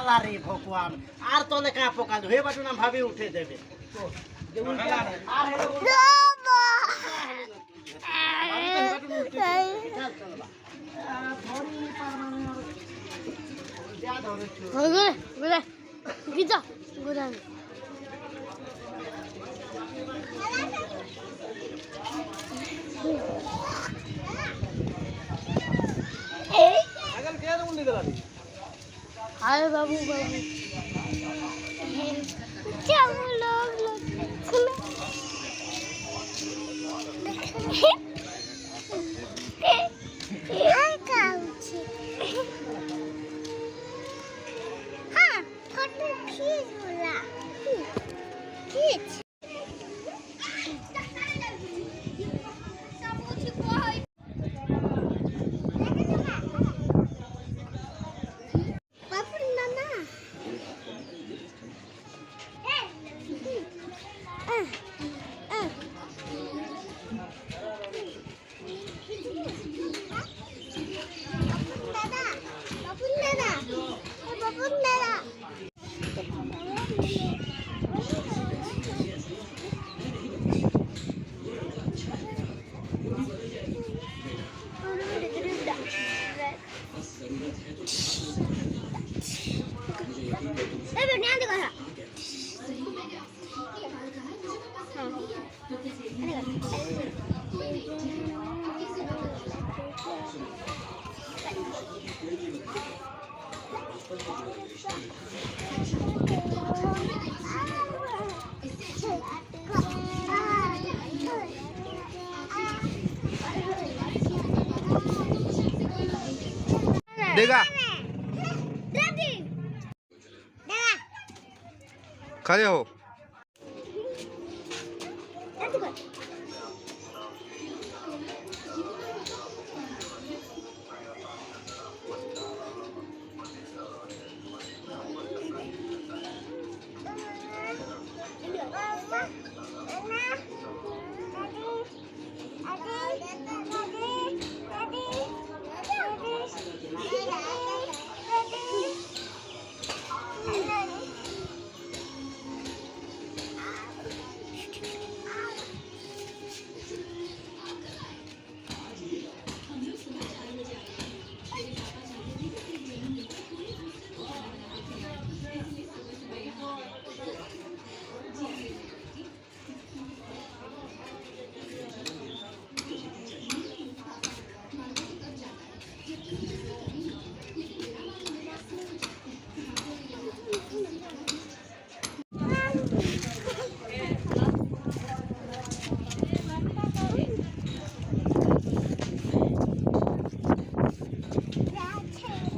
আরে ভগবান আর তলে কা পকাল হয়ে বাটু না ভাবে উঠে দেবে তো আর अरे बाबू बाबू क्या लोग हाँ थोड़ा खींच बोला खींच देगा खड़े हो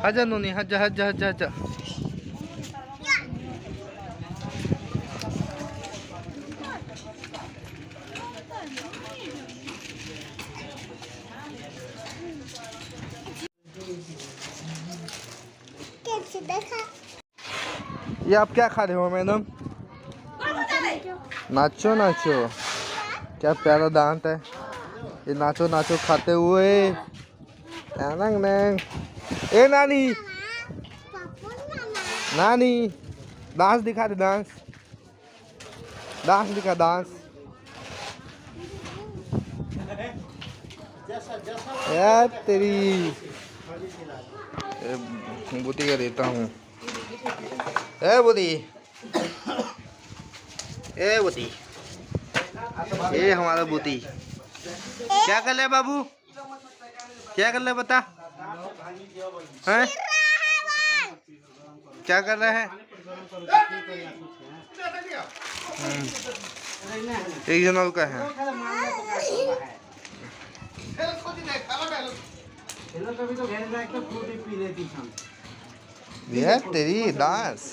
हजा नोनी हजा हजा हजा हजा ये आप क्या खा रहे हो मैडम? नाचो नाचो क्या प्यारा दांत है ये नाचो नाचो खाते हुए नंग नंग ए नानी नानी डांस दिखा दे डांस डांस दिखा डांस यार तेरी बूटी का देता हूँ ए बूटी ए बूटी ये हमारा बूटी क्या कर ले बाबू क्या कर ले बता हैं क्या कर रहे हैं एक जनों का है यार तेरी डांस